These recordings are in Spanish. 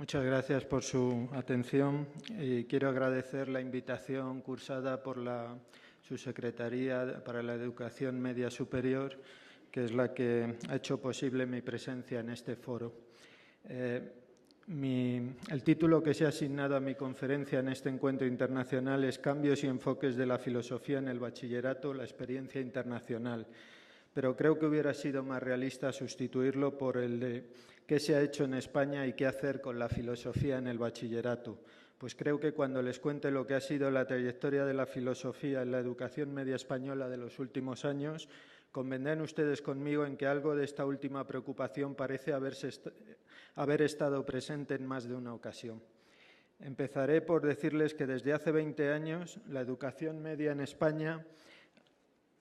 Muchas gracias por su atención y quiero agradecer la invitación cursada por la Subsecretaría para la Educación Media Superior, que es la que ha hecho posible mi presencia en este foro. El título que se ha asignado a mi conferencia en este encuentro internacional es Cambios y enfoques de la filosofía en el bachillerato, la experiencia internacional. Pero creo que hubiera sido más realista sustituirlo por el de qué se ha hecho en España y qué hacer con la filosofía en el bachillerato. Pues creo que cuando les cuente lo que ha sido la trayectoria de la filosofía en la educación media española de los últimos años, convendrán ustedes conmigo en que algo de esta última preocupación parece haber estado presente en más de una ocasión. Empezaré por decirles que desde hace 20 años la educación media en España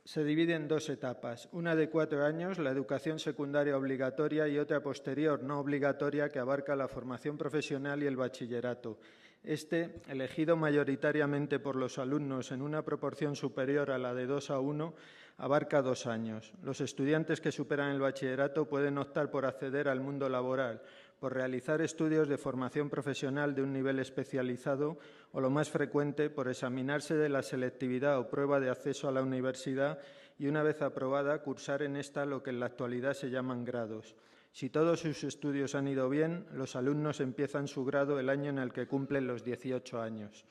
se divide en dos etapas, una de 4 años, la educación secundaria obligatoria, y otra posterior, no obligatoria, que abarca la formación profesional y el bachillerato. Elegido mayoritariamente por los alumnos en una proporción superior a la de 2:1, abarca 2 años. Los estudiantes que superan el bachillerato pueden optar por acceder al mundo laboral, por realizar estudios de formación profesional de un nivel especializado o, lo más frecuente, por examinarse de la selectividad o prueba de acceso a la universidad y, una vez aprobada, cursar en esta lo que en la actualidad se llaman grados. Si todos sus estudios han ido bien, los alumnos empiezan su grado el año en el que cumplen los 18 años.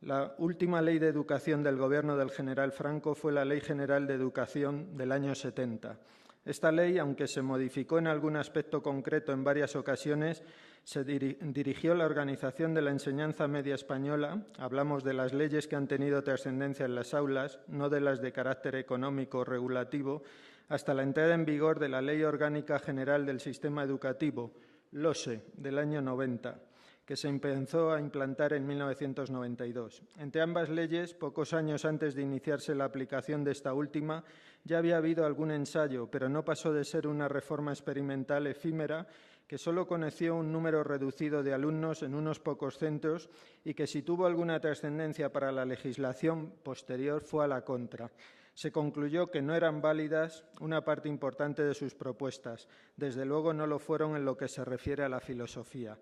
La última ley de educación del gobierno del general Franco fue la Ley General de Educación del año 70. Esta ley, aunque se modificó en algún aspecto concreto en varias ocasiones, se dirigió la organización de la enseñanza media española. Hablamos de las leyes que han tenido trascendencia en las aulas, no de las de carácter económico o regulativo, hasta la entrada en vigor de la Ley Orgánica General del Sistema Educativo, LOSE, del año 90, que se empezó a implantar en 1992. Entre ambas leyes, pocos años antes de iniciarse la aplicación de esta última, ya había habido algún ensayo, pero no pasó de ser una reforma experimental efímera que solo conoció un número reducido de alumnos en unos pocos centros y que, si tuvo alguna trascendencia para la legislación posterior, fue a la contra. Se concluyó que no eran válidas una parte importante de sus propuestas. Desde luego no lo fueron en lo que se refiere a la filosofía.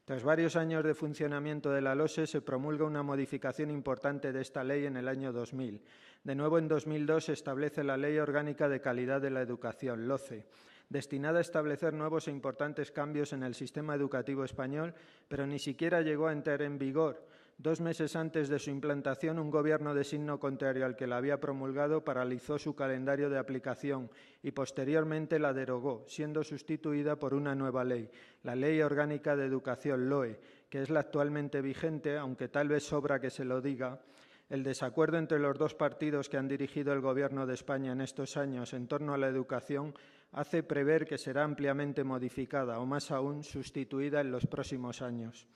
Tras varios años de funcionamiento de la LOSE, se promulga una modificación importante de esta ley en el año 2000. De nuevo, en 2002 se establece la Ley Orgánica de Calidad de la Educación, LOCE, destinada a establecer nuevos e importantes cambios en el sistema educativo español, pero ni siquiera llegó a entrar en vigor. 2 meses antes de su implantación, un gobierno de signo contrario al que la había promulgado paralizó su calendario de aplicación y posteriormente la derogó, siendo sustituida por una nueva ley, la Ley Orgánica de Educación, LOE, que es la actualmente vigente, aunque tal vez sobra que se lo diga. El desacuerdo entre los dos partidos que han dirigido el Gobierno de España en estos años en torno a la educación hace prever que será ampliamente modificada o, más aún, sustituida en los próximos años.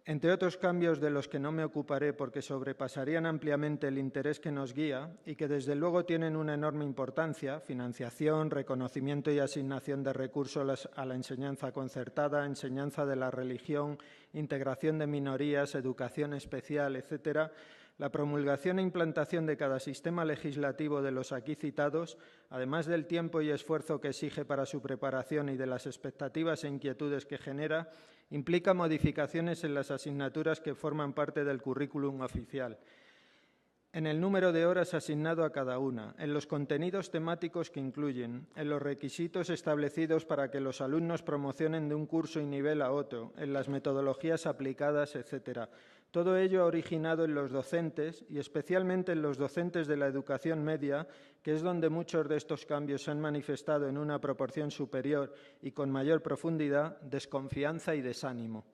Entre otros cambios de los que no me ocuparé porque sobrepasarían ampliamente el interés que nos guía y que desde luego tienen una enorme importancia: financiación, reconocimiento y asignación de recursos a la enseñanza concertada, enseñanza de la religión, integración de minorías, educación especial, etc. La promulgación e implantación de cada sistema legislativo de los aquí citados, además del tiempo y esfuerzo que exige para su preparación y de las expectativas e inquietudes que genera, implica modificaciones en las asignaturas que forman parte del currículum oficial, en el número de horas asignado a cada una, en los contenidos temáticos que incluyen, en los requisitos establecidos para que los alumnos promocionen de un curso y nivel a otro, en las metodologías aplicadas, etc. Todo ello ha originado en los docentes, y especialmente en los docentes de la educación media, que es donde muchos de estos cambios se han manifestado en una proporción superior y con mayor profundidad, desconfianza y desánimo.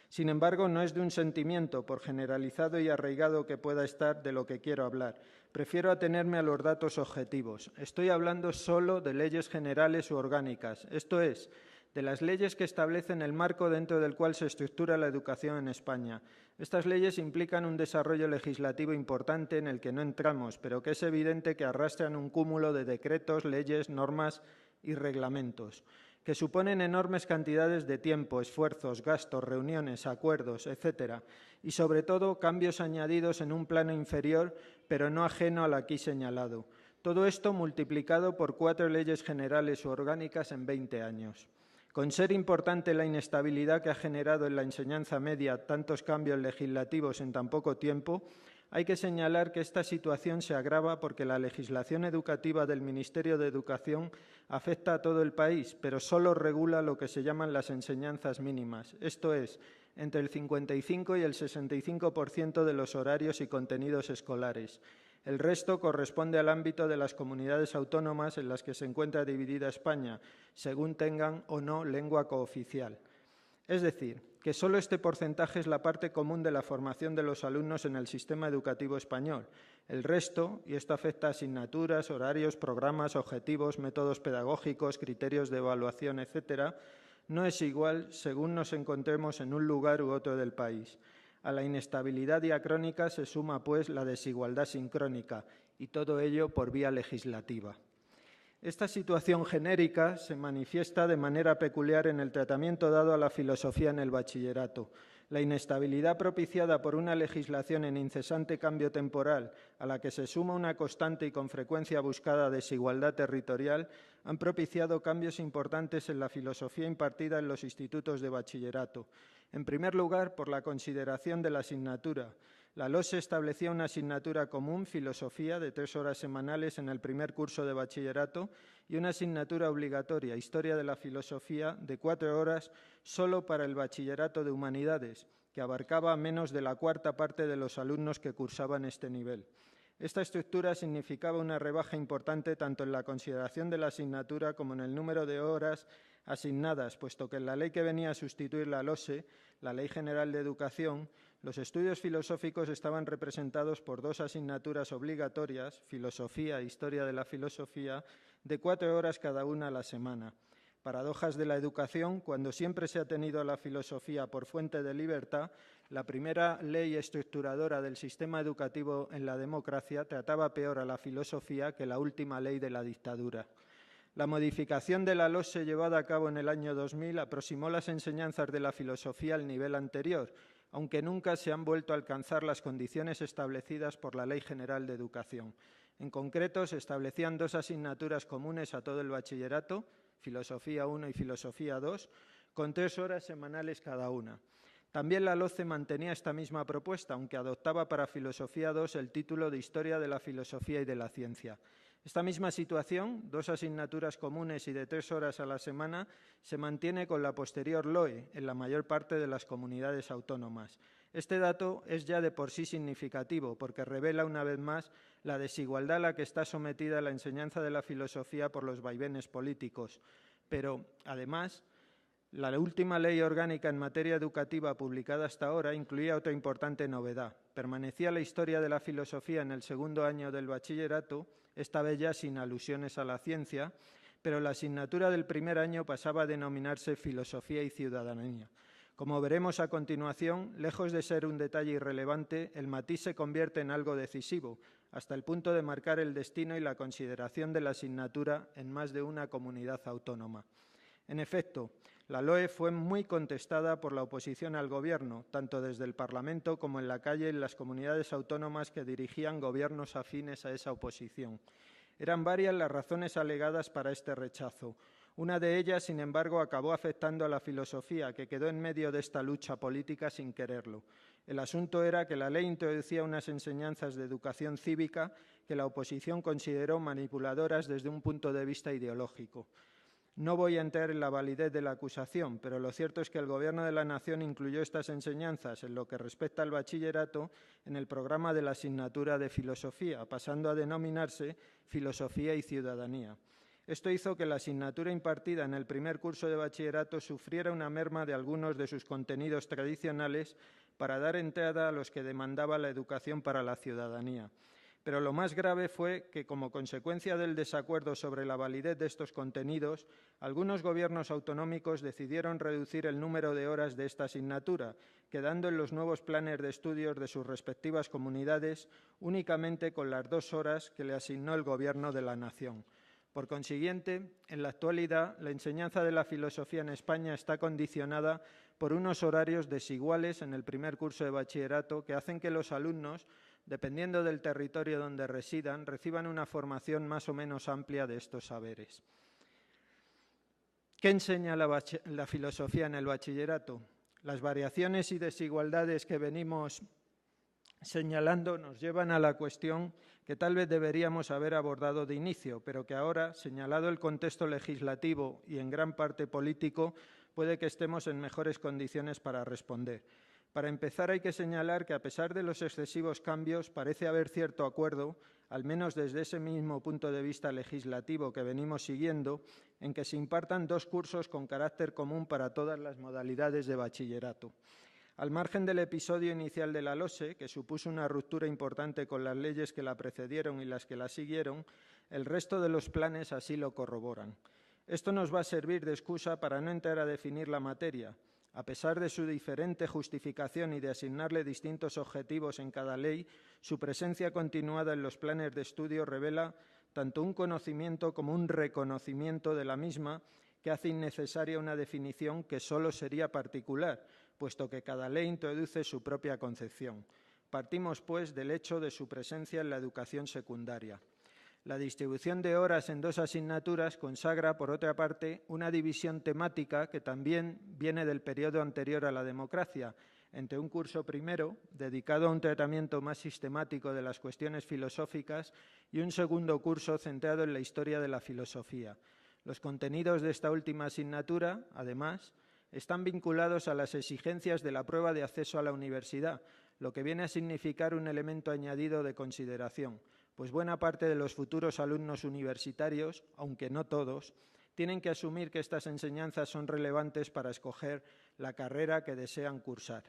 Sin embargo, no es de un sentimiento, por generalizado y arraigado que pueda estar, de lo que quiero hablar. Prefiero atenerme a los datos objetivos. Estoy hablando solo de leyes generales u orgánicas, esto es, de las leyes que establecen el marco dentro del cual se estructura la educación en España. Estas leyes implican un desarrollo legislativo importante en el que no entramos, pero que es evidente que arrastran un cúmulo de decretos, leyes, normas y reglamentos, que suponen enormes cantidades de tiempo, esfuerzos, gastos, reuniones, acuerdos, etc. Y, sobre todo, cambios añadidos en un plano inferior, pero no ajeno al aquí señalado. Todo esto multiplicado por 4 leyes generales u orgánicas en 20 años. Con ser importante la inestabilidad que ha generado en la enseñanza media tantos cambios legislativos en tan poco tiempo, hay que señalar que esta situación se agrava porque la legislación educativa del Ministerio de Educación afecta a todo el país, pero solo regula lo que se llaman las enseñanzas mínimas, esto es, entre el 55 y el 65% de los horarios y contenidos escolares. El resto corresponde al ámbito de las comunidades autónomas en las que se encuentra dividida España, según tengan o no lengua cooficial. Es decir, que solo este porcentaje es la parte común de la formación de los alumnos en el sistema educativo español. El resto, y esto afecta a asignaturas, horarios, programas, objetivos, métodos pedagógicos, criterios de evaluación, etc., no es igual según nos encontremos en un lugar u otro del país. A la inestabilidad diacrónica se suma, pues, la desigualdad sincrónica, y todo ello por vía legislativa. Esta situación genérica se manifiesta de manera peculiar en el tratamiento dado a la filosofía en el bachillerato. La inestabilidad propiciada por una legislación en incesante cambio temporal, a la que se suma una constante y con frecuencia buscada desigualdad territorial, han propiciado cambios importantes en la filosofía impartida en los institutos de bachillerato. En primer lugar, por la consideración de la asignatura. La LOSE establecía una asignatura común, filosofía, de 3 horas semanales en el primer curso de bachillerato y una asignatura obligatoria, historia de la filosofía, de 4 horas solo para el bachillerato de humanidades, que abarcaba menos de la cuarta parte de los alumnos que cursaban este nivel. Esta estructura significaba una rebaja importante tanto en la consideración de la asignatura como en el número de horas asignadas, puesto que en la ley que venía a sustituir la LOSE, la Ley General de Educación, los estudios filosóficos estaban representados por 2 asignaturas obligatorias, filosofía e historia de la filosofía, de 4 horas cada una a la semana. Paradojas de la educación, cuando siempre se ha tenido a la filosofía por fuente de libertad, la primera ley estructuradora del sistema educativo en la democracia trataba peor a la filosofía que la última ley de la dictadura. La modificación de la LOSE llevada a cabo en el año 2000 aproximó las enseñanzas de la filosofía al nivel anterior, aunque nunca se han vuelto a alcanzar las condiciones establecidas por la Ley General de Educación. En concreto, se establecían 2 asignaturas comunes a todo el bachillerato, Filosofía 1 y Filosofía 2, con 3 horas semanales cada una. También la LOCE mantenía esta misma propuesta, aunque adoptaba para Filosofía 2 el título de Historia de la Filosofía y de la Ciencia. Esta misma situación, 2 asignaturas comunes y de 3 horas a la semana, se mantiene con la posterior LOE en la mayor parte de las comunidades autónomas. Este dato es ya de por sí significativo, porque revela una vez más la desigualdad a la que está sometida la enseñanza de la filosofía por los vaivenes políticos. Pero, además, la última ley orgánica en materia educativa publicada hasta ahora incluía otra importante novedad. Permanecía la historia de la filosofía en el segundo año del bachillerato, esta vez ya sin alusiones a la ciencia, pero la asignatura del primer año pasaba a denominarse Filosofía y Ciudadanía. Como veremos a continuación, lejos de ser un detalle irrelevante, el matiz se convierte en algo decisivo, hasta el punto de marcar el destino y la consideración de la asignatura en más de una comunidad autónoma. En efecto, la LOE fue muy contestada por la oposición al Gobierno, tanto desde el Parlamento como en la calle en las comunidades autónomas que dirigían gobiernos afines a esa oposición. Eran varias las razones alegadas para este rechazo. Una de ellas, sin embargo, acabó afectando a la filosofía, que quedó en medio de esta lucha política sin quererlo. El asunto era que la ley introducía unas enseñanzas de educación cívica que la oposición consideró manipuladoras desde un punto de vista ideológico. No voy a entrar en la validez de la acusación, pero lo cierto es que el Gobierno de la Nación incluyó estas enseñanzas en lo que respecta al bachillerato en el programa de la asignatura de Filosofía, pasando a denominarse Filosofía y Ciudadanía. Esto hizo que la asignatura impartida en el primer curso de bachillerato sufriera una merma de algunos de sus contenidos tradicionales para dar entrada a los que demandaba la educación para la ciudadanía. Pero lo más grave fue que, como consecuencia del desacuerdo sobre la validez de estos contenidos, algunos gobiernos autonómicos decidieron reducir el número de horas de esta asignatura, quedando en los nuevos planes de estudios de sus respectivas comunidades únicamente con las 2 horas que le asignó el Gobierno de la Nación. Por consiguiente, en la actualidad, la enseñanza de la filosofía en España está condicionada por unos horarios desiguales en el primer curso de bachillerato que hacen que los alumnos, dependiendo del territorio donde residan, reciban una formación más o menos amplia de estos saberes. ¿Qué enseña la filosofía en el bachillerato? Las variaciones y desigualdades que venimos señalando nos llevan a la cuestión que tal vez deberíamos haber abordado de inicio, pero que ahora, señalado el contexto legislativo y en gran parte político, puede que estemos en mejores condiciones para responder. Para empezar, hay que señalar que, a pesar de los excesivos cambios, parece haber cierto acuerdo, al menos desde ese mismo punto de vista legislativo que venimos siguiendo, en que se impartan 2 cursos con carácter común para todas las modalidades de bachillerato. Al margen del episodio inicial de la LOSE, que supuso una ruptura importante con las leyes que la precedieron y las que la siguieron, el resto de los planes así lo corroboran. Esto nos va a servir de excusa para no entrar a definir la materia. A pesar de su diferente justificación y de asignarle distintos objetivos en cada ley, su presencia continuada en los planes de estudio revela tanto un conocimiento como un reconocimiento de la misma, que hace innecesaria una definición que solo sería particular, puesto que cada ley introduce su propia concepción. Partimos, pues, del hecho de su presencia en la educación secundaria. La distribución de horas en 2 asignaturas consagra, por otra parte, una división temática que también viene del periodo anterior a la democracia, entre un curso primero, dedicado a un tratamiento más sistemático de las cuestiones filosóficas, y un segundo curso centrado en la historia de la filosofía. Los contenidos de esta última asignatura, además, están vinculados a las exigencias de la prueba de acceso a la universidad, lo que viene a significar un elemento añadido de consideración, pues buena parte de los futuros alumnos universitarios, aunque no todos, tienen que asumir que estas enseñanzas son relevantes para escoger la carrera que desean cursar.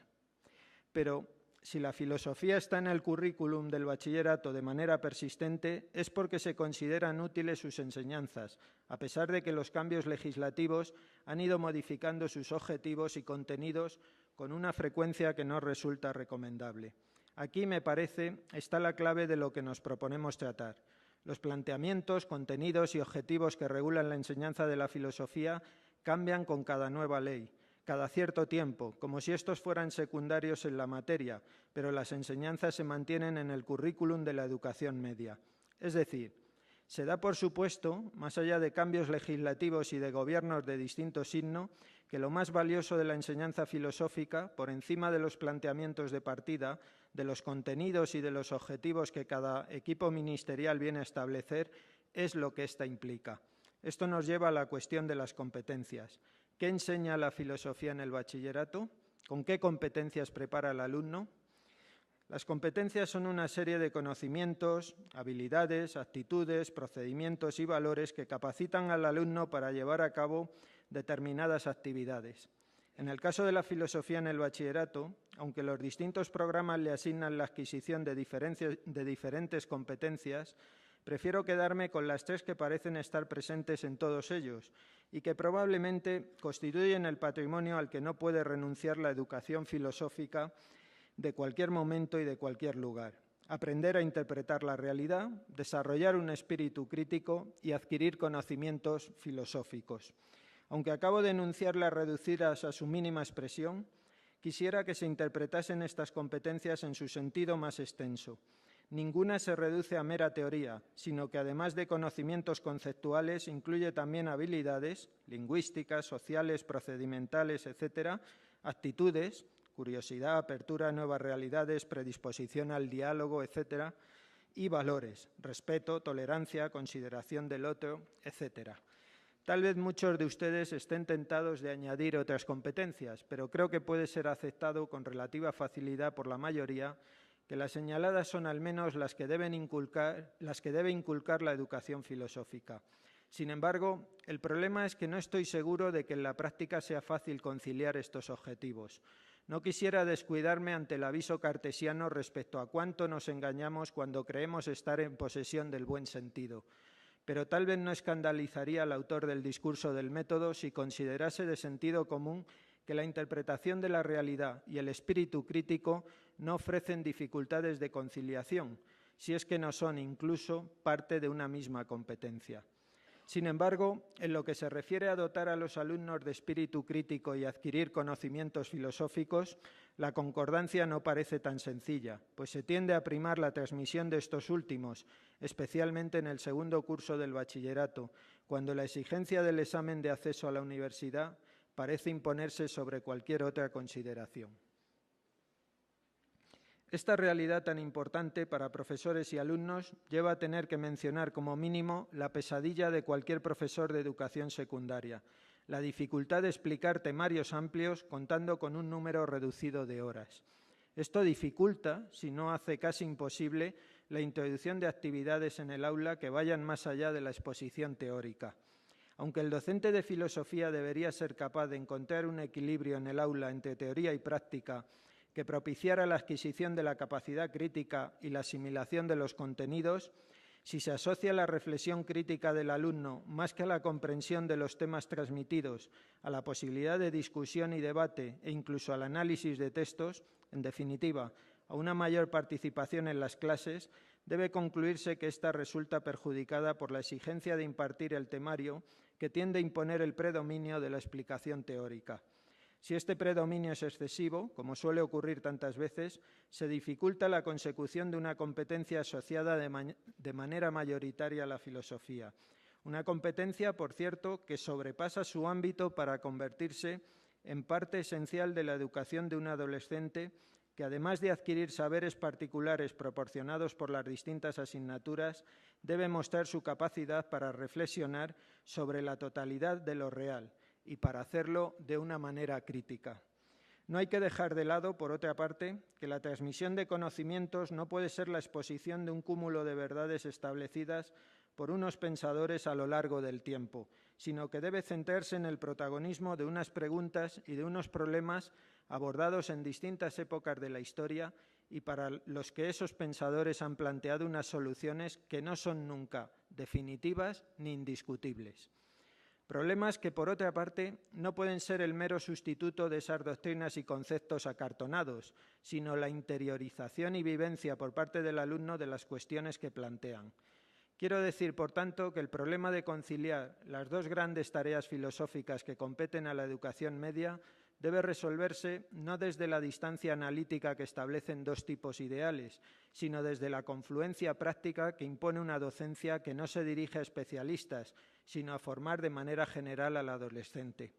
Pero si la filosofía está en el currículum del bachillerato de manera persistente, es porque se consideran útiles sus enseñanzas, a pesar de que los cambios legislativos han ido modificando sus objetivos y contenidos con una frecuencia que no resulta recomendable. Aquí, me parece, está la clave de lo que nos proponemos tratar. Los planteamientos, contenidos y objetivos que regulan la enseñanza de la filosofía cambian con cada nueva ley, cada cierto tiempo, como si estos fueran secundarios en la materia, pero las enseñanzas se mantienen en el currículum de la educación media. Es decir, se da por supuesto, más allá de cambios legislativos y de gobiernos de distinto signo, que lo más valioso de la enseñanza filosófica, por encima de los planteamientos de partida, de los contenidos y de los objetivos que cada equipo ministerial viene a establecer, es lo que ésta implica. Esto nos lleva a la cuestión de las competencias. ¿Qué enseña la filosofía en el bachillerato? ¿Con qué competencias prepara al alumno? Las competencias son una serie de conocimientos, habilidades, actitudes, procedimientos y valores que capacitan al alumno para llevar a cabo determinadas actividades. En el caso de la filosofía en el bachillerato, aunque los distintos programas le asignan la adquisición de diferentes competencias, prefiero quedarme con las 3 que parecen estar presentes en todos ellos y que probablemente constituyen el patrimonio al que no puede renunciar la educación filosófica de cualquier momento y de cualquier lugar. Aprender a interpretar la realidad, desarrollar un espíritu crítico y adquirir conocimientos filosóficos. Aunque acabo de enunciarlas reducidas a su mínima expresión, quisiera que se interpretasen estas competencias en su sentido más extenso. Ninguna se reduce a mera teoría, sino que además de conocimientos conceptuales incluye también habilidades lingüísticas, sociales, procedimentales, etc., actitudes, curiosidad, apertura a nuevas realidades, predisposición al diálogo, etc., y valores, respeto, tolerancia, consideración del otro, etc. Tal vez muchos de ustedes estén tentados de añadir otras competencias, pero creo que puede ser aceptado con relativa facilidad por la mayoría que las señaladas son al menos las que debe inculcar la educación filosófica. Sin embargo, el problema es que no estoy seguro de que en la práctica sea fácil conciliar estos objetivos. No quisiera descuidarme ante el aviso cartesiano respecto a cuánto nos engañamos cuando creemos estar en posesión del buen sentido. Pero tal vez no escandalizaría al autor del discurso del método si considerase de sentido común que la interpretación de la realidad y el espíritu crítico no ofrecen dificultades de conciliación, si es que no son incluso parte de una misma competencia. Sin embargo, en lo que se refiere a dotar a los alumnos de espíritu crítico y adquirir conocimientos filosóficos, la concordancia no parece tan sencilla, pues se tiende a primar la transmisión de estos últimos, especialmente en el segundo curso del bachillerato, cuando la exigencia del examen de acceso a la universidad parece imponerse sobre cualquier otra consideración. Esta realidad tan importante para profesores y alumnos lleva a tener que mencionar como mínimo la pesadilla de cualquier profesor de educación secundaria, la dificultad de explicar temarios amplios contando con un número reducido de horas. Esto dificulta, si no hace casi imposible, la introducción de actividades en el aula que vayan más allá de la exposición teórica. Aunque el docente de filosofía debería ser capaz de encontrar un equilibrio en el aula entre teoría y práctica que propiciara la adquisición de la capacidad crítica y la asimilación de los contenidos, si se asocia la reflexión crítica del alumno más que a la comprensión de los temas transmitidos, a la posibilidad de discusión y debate e incluso al análisis de textos, en definitiva, a una mayor participación en las clases, debe concluirse que ésta resulta perjudicada por la exigencia de impartir el temario que tiende a imponer el predominio de la explicación teórica. Si este predominio es excesivo, como suele ocurrir tantas veces, se dificulta la consecución de una competencia asociada de manera mayoritaria a la filosofía. Una competencia, por cierto, que sobrepasa su ámbito para convertirse en parte esencial de la educación de un adolescente que, además de adquirir saberes particulares proporcionados por las distintas asignaturas, debe mostrar su capacidad para reflexionar sobre la totalidad de lo real y para hacerlo de una manera crítica. No hay que dejar de lado, por otra parte, que la transmisión de conocimientos no puede ser la exposición de un cúmulo de verdades establecidas por unos pensadores a lo largo del tiempo, sino que debe centrarse en el protagonismo de unas preguntas y de unos problemas abordados en distintas épocas de la historia y para los que esos pensadores han planteado unas soluciones que no son nunca definitivas ni indiscutibles. Problemas que, por otra parte, no pueden ser el mero sustituto de esas doctrinas y conceptos acartonados, sino la interiorización y vivencia por parte del alumno de las cuestiones que plantean. Quiero decir, por tanto, que el problema de conciliar las dos grandes tareas filosóficas que competen a la educación media debe resolverse no desde la distancia analítica que establecen dos tipos ideales, sino desde la confluencia práctica que impone una docencia que no se dirige a especialistas, sino a formar de manera general al adolescente.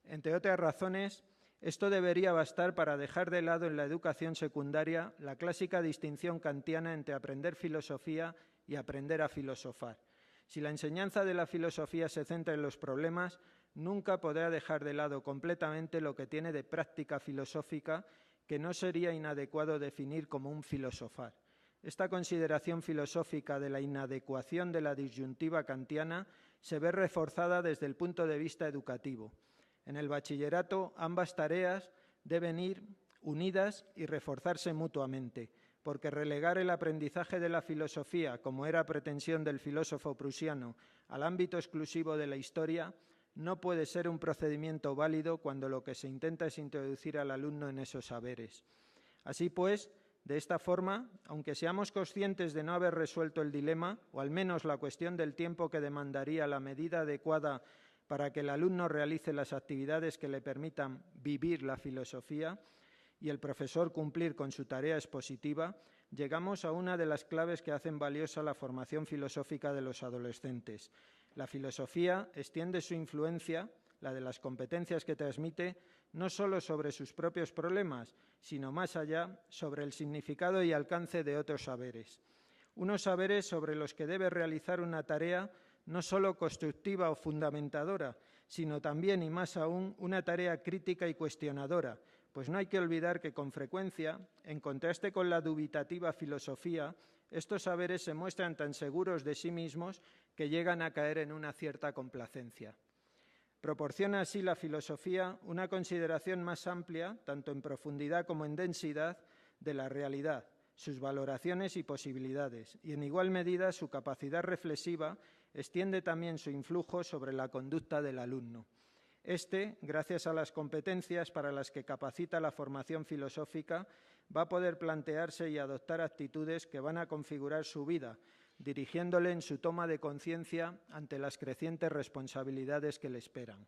Entre otras razones, esto debería bastar para dejar de lado en la educación secundaria la clásica distinción kantiana entre aprender filosofía y aprender a filosofar. Si la enseñanza de la filosofía se centra en los problemas, nunca podrá dejar de lado completamente lo que tiene de práctica filosófica, que no sería inadecuado definir como un filosofar. Esta consideración filosófica de la inadecuación de la disyuntiva kantiana se ve reforzada desde el punto de vista educativo. En el bachillerato, ambas tareas deben ir unidas y reforzarse mutuamente, porque relegar el aprendizaje de la filosofía, como era pretensión del filósofo prusiano, al ámbito exclusivo de la historia, no puede ser un procedimiento válido cuando lo que se intenta es introducir al alumno en esos saberes. Así pues, de esta forma, aunque seamos conscientes de no haber resuelto el dilema, o al menos la cuestión del tiempo que demandaría la medida adecuada para que el alumno realice las actividades que le permitan vivir la filosofía y el profesor cumplir con su tarea expositiva, llegamos a una de las claves que hacen valiosa la formación filosófica de los adolescentes. La filosofía extiende su influencia, la de las competencias que transmite, no solo sobre sus propios problemas, sino más allá, sobre el significado y alcance de otros saberes. Unos saberes sobre los que debe realizar una tarea no solo constructiva o fundamentadora, sino también y más aún una tarea crítica y cuestionadora, pues no hay que olvidar que con frecuencia, en contraste con la dubitativa filosofía, estos saberes se muestran tan seguros de sí mismos que llegan a caer en una cierta complacencia. Proporciona así la filosofía una consideración más amplia, tanto en profundidad como en densidad, de la realidad, sus valoraciones y posibilidades, y en igual medida su capacidad reflexiva extiende también su influjo sobre la conducta del alumno. Este, gracias a las competencias para las que capacita la formación filosófica, va a poder plantearse y adoptar actitudes que van a configurar su vida, dirigiéndole en su toma de conciencia ante las crecientes responsabilidades que le esperan.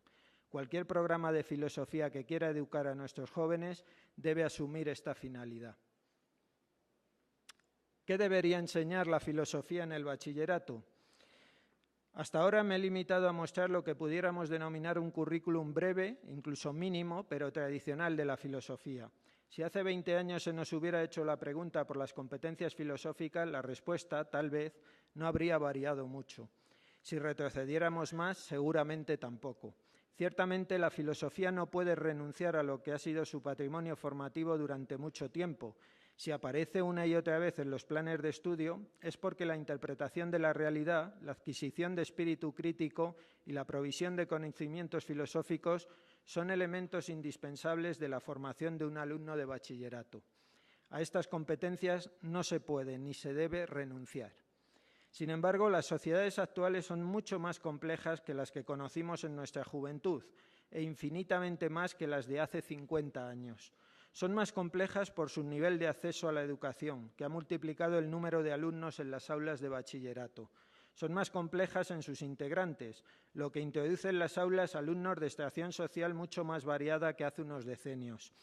Cualquier programa de filosofía que quiera educar a nuestros jóvenes debe asumir esta finalidad. ¿Qué debería enseñar la filosofía en el bachillerato? Hasta ahora me he limitado a mostrar lo que pudiéramos denominar un currículum breve, incluso mínimo, pero tradicional de la filosofía. Si hace 20 años se nos hubiera hecho la pregunta por las competencias filosóficas, la respuesta, tal vez, no habría variado mucho. Si retrocediéramos más, seguramente tampoco. Ciertamente la filosofía no puede renunciar a lo que ha sido su patrimonio formativo durante mucho tiempo. Si aparece una y otra vez en los planes de estudio, es porque la interpretación de la realidad, la adquisición de espíritu crítico y la provisión de conocimientos filosóficos son elementos indispensables de la formación de un alumno de bachillerato. A estas competencias no se puede ni se debe renunciar. Sin embargo, las sociedades actuales son mucho más complejas que las que conocimos en nuestra juventud e infinitamente más que las de hace 50 años. Son más complejas por su nivel de acceso a la educación, que ha multiplicado el número de alumnos en las aulas de bachillerato. Son más complejas en sus integrantes, lo que introduce en las aulas alumnos de extracción social mucho más variada que hace unos decenios,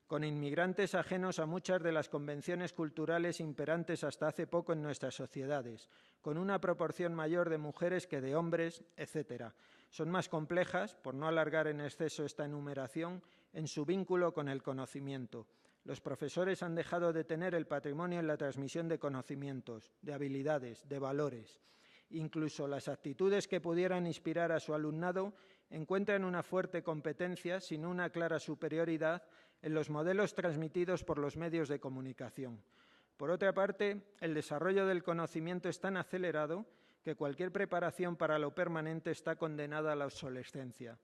con inmigrantes ajenos a muchas de las convenciones culturales imperantes hasta hace poco en nuestras sociedades, con una proporción mayor de mujeres que de hombres, etc. Son más complejas, por no alargar en exceso esta enumeración, en su vínculo con el conocimiento. Los profesores han dejado de tener el patrimonio en la transmisión de conocimientos, de habilidades, de valores. Incluso las actitudes que pudieran inspirar a su alumnado encuentran una fuerte competencia, sin una clara superioridad, en los modelos transmitidos por los medios de comunicación. Por otra parte, el desarrollo del conocimiento es tan acelerado que cualquier preparación para lo permanente está condenada a la obsolescencia.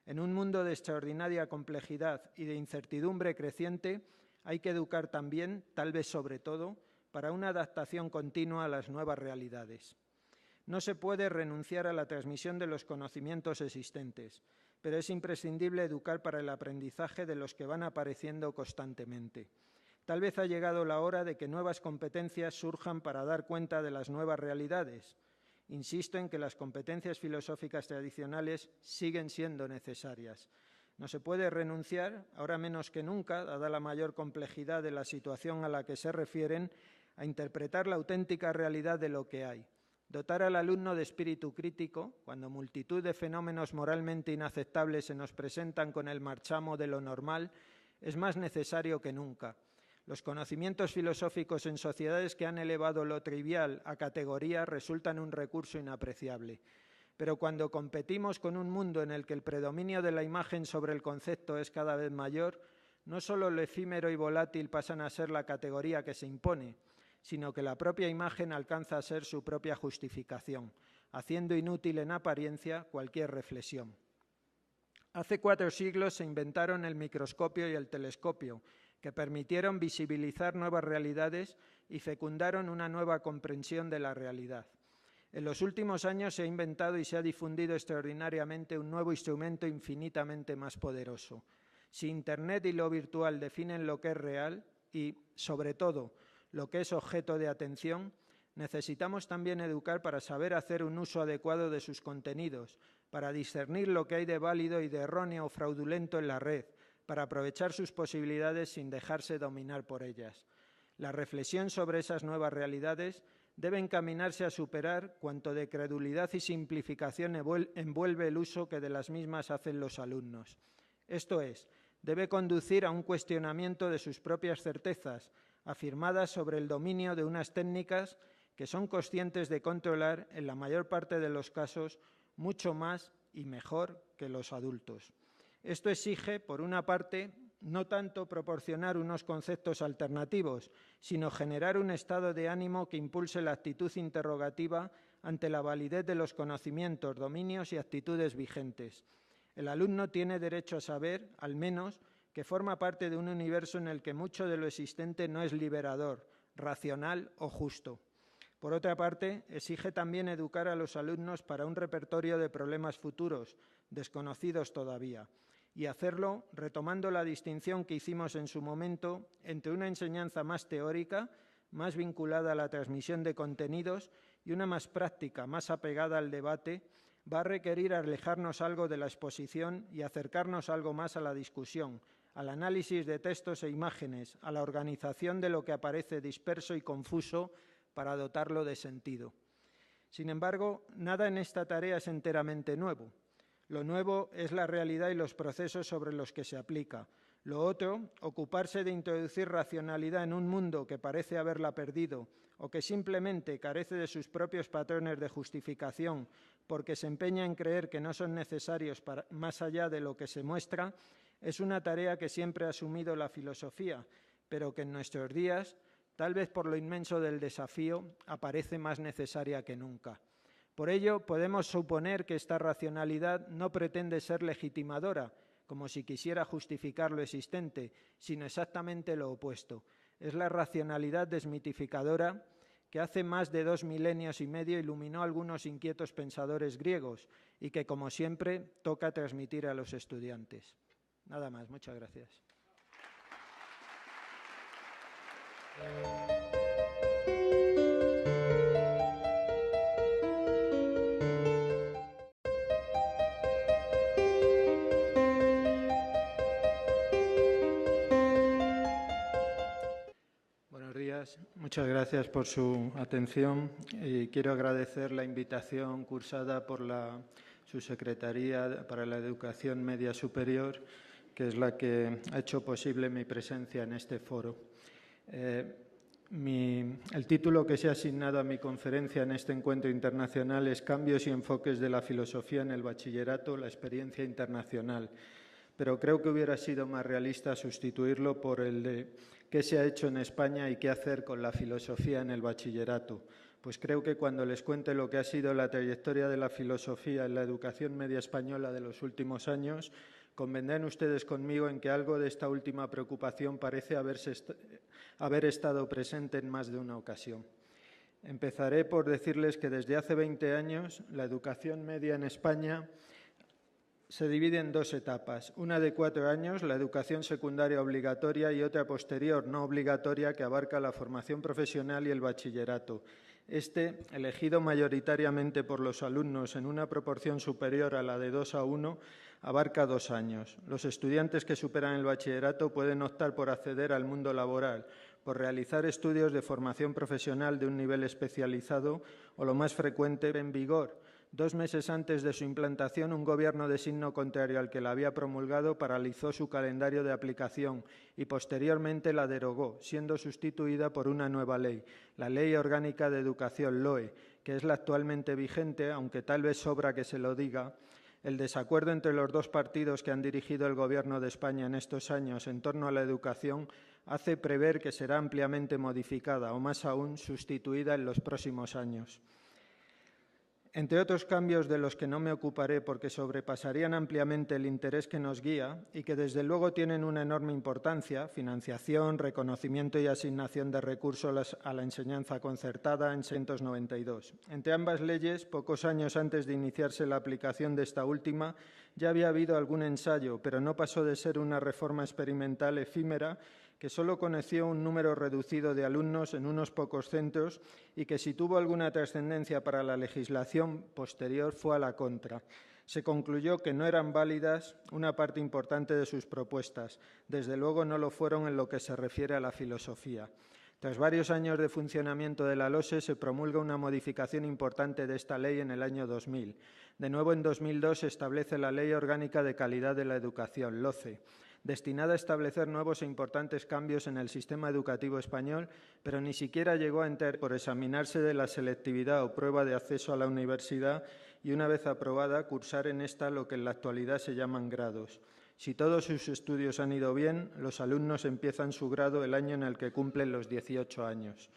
En un mundo de extraordinaria complejidad y de incertidumbre creciente, hay que educar también, tal vez sobre todo, para una adaptación continua a las nuevas realidades. No se puede renunciar a la transmisión de los conocimientos existentes, pero es imprescindible educar para el aprendizaje de los que van apareciendo constantemente. Tal vez ha llegado la hora de que nuevas competencias surjan para dar cuenta de las nuevas realidades. Insisto en que las competencias filosóficas tradicionales siguen siendo necesarias. No se puede renunciar, ahora menos que nunca, dada la mayor complejidad de la situación a la que se refieren, a interpretar la auténtica realidad de lo que hay. Dotar al alumno de espíritu crítico, cuando multitud de fenómenos moralmente inaceptables se nos presentan con el marchamo de lo normal, es más necesario que nunca. Los conocimientos filosóficos en sociedades que han elevado lo trivial a categoría resultan un recurso inapreciable. Pero cuando competimos con un mundo en el que el predominio de la imagen sobre el concepto es cada vez mayor, no solo lo efímero y volátil pasan a ser la categoría que se impone, sino que la propia imagen alcanza a ser su propia justificación, haciendo inútil en apariencia cualquier reflexión. Hace 4 siglos se inventaron el microscopio y el telescopio, que permitieron visibilizar nuevas realidades y fecundaron una nueva comprensión de la realidad. En los últimos años se ha inventado y se ha difundido extraordinariamente un nuevo instrumento infinitamente más poderoso. Si Internet y lo virtual definen lo que es real y, sobre todo, lo que es objeto de atención, necesitamos también educar para saber hacer un uso adecuado de sus contenidos, para discernir lo que hay de válido y de erróneo o fraudulento en la red, para aprovechar sus posibilidades sin dejarse dominar por ellas. La reflexión sobre esas nuevas realidades debe encaminarse a superar cuanto de credulidad y simplificación envuelve el uso que de las mismas hacen los alumnos. Esto es, debe conducir a un cuestionamiento de sus propias certezas, afirmadas sobre el dominio de unas técnicas que son conscientes de controlar, en la mayor parte de los casos, mucho más y mejor que los adultos. Esto exige, por una parte, no tanto proporcionar unos conceptos alternativos, sino generar un estado de ánimo que impulse la actitud interrogativa ante la validez de los conocimientos, dominios y actitudes vigentes. El alumno tiene derecho a saber, al menos, que forma parte de un universo en el que mucho de lo existente no es liberador, racional o justo. Por otra parte, exige también educar a los alumnos para un repertorio de problemas futuros, desconocidos todavía. y hacerlo retomando la distinción que hicimos en su momento entre una enseñanza más teórica, más vinculada a la transmisión de contenidos, y una más práctica, más apegada al debate, va a requerir alejarnos algo de la exposición y acercarnos algo más a la discusión, al análisis de textos e imágenes, a la organización de lo que aparece disperso y confuso para dotarlo de sentido. Sin embargo, nada en esta tarea es enteramente nuevo. Lo nuevo es la realidad y los procesos sobre los que se aplica. Lo otro, ocuparse de introducir racionalidad en un mundo que parece haberla perdido o que simplemente carece de sus propios patrones de justificación porque se empeña en creer que no son necesarios más allá de lo que se muestra, es una tarea que siempre ha asumido la filosofía, pero que en nuestros días, tal vez por lo inmenso del desafío, aparece más necesaria que nunca. Por ello, podemos suponer que esta racionalidad no pretende ser legitimadora, como si quisiera justificar lo existente, sino exactamente lo opuesto. Es la racionalidad desmitificadora que hace más de 2 milenios y medio iluminó a algunos inquietos pensadores griegos y que, como siempre, toca transmitir a los estudiantes. Nada más, muchas gracias. Buenos días, muchas gracias por su atención y quiero agradecer la invitación cursada por la Subsecretaría para la Educación Media Superior, que es la que ha hecho posible mi presencia en este foro. El título que se ha asignado a mi conferencia en este encuentro internacional es Cambios y enfoques de la filosofía en el bachillerato, la experiencia internacional. Pero creo que hubiera sido más realista sustituirlo por el de qué se ha hecho en España y qué hacer con la filosofía en el bachillerato. Pues creo que cuando les cuente lo que ha sido la trayectoria de la filosofía en la educación media española de los últimos años, convendrán ustedes conmigo en que algo de esta última preocupación parece haber estado presente en más de una ocasión. Empezaré por decirles que desde hace 20 años la educación media en España se divide en 2 etapas, una de 4 años, la educación secundaria obligatoria, y otra posterior, no obligatoria, que abarca la formación profesional y el bachillerato. Elegido mayoritariamente por los alumnos en una proporción superior a la de 2:1, abarca 2 años. Los estudiantes que superan el bachillerato pueden optar por acceder al mundo laboral, por realizar estudios de formación profesional de un nivel especializado o, lo más frecuente, en vigor. 2 meses antes de su implantación, un gobierno de signo contrario al que la había promulgado paralizó su calendario de aplicación y posteriormente la derogó, siendo sustituida por una nueva ley, la Ley Orgánica de Educación, LOE, que es la actualmente vigente, aunque tal vez sobra que se lo diga. El desacuerdo entre los 2 partidos que han dirigido el Gobierno de España en estos años en torno a la educación hace prever que será ampliamente modificada o, más aún, sustituida en los próximos años. Entre otros cambios de los que no me ocuparé porque sobrepasarían ampliamente el interés que nos guía y que desde luego tienen una enorme importancia, financiación, reconocimiento y asignación de recursos a la enseñanza concertada en 1992. Entre ambas leyes, pocos años antes de iniciarse la aplicación de esta última, ya había habido algún ensayo, pero no pasó de ser una reforma experimental efímera que solo conoció un número reducido de alumnos en unos pocos centros y que, si tuvo alguna trascendencia para la legislación posterior, fue a la contra. Se concluyó que no eran válidas una parte importante de sus propuestas. Desde luego no lo fueron en lo que se refiere a la filosofía. Tras varios años de funcionamiento de la LOSE, se promulga una modificación importante de esta ley en el año 2000. De nuevo, en 2002 se establece la Ley Orgánica de Calidad de la Educación, LOCE, destinada a establecer nuevos e importantes cambios en el sistema educativo español, pero ni siquiera llegó a entrar por examinarse de la selectividad o prueba de acceso a la universidad y, una vez aprobada, cursar en esta lo que en la actualidad se llaman grados. Si todos sus estudios han ido bien, los alumnos empiezan su grado el año en el que cumplen los 18 años.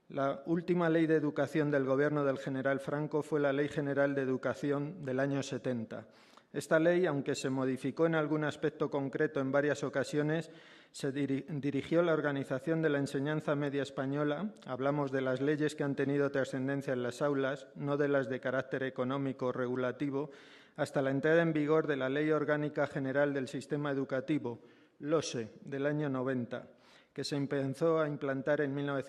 La última ley de educación del Gobierno del general Franco fue la Ley General de Educación del año 70. Esta ley, aunque se modificó en algún aspecto concreto en varias ocasiones, se dirigió la organización de la enseñanza media española. Hablamos de las leyes que han tenido trascendencia en las aulas, no de las de carácter económico o regulativo, hasta la entrada en vigor de la Ley Orgánica General del Sistema Educativo, LOSE, del año 90, que se empezó a implantar en 1990.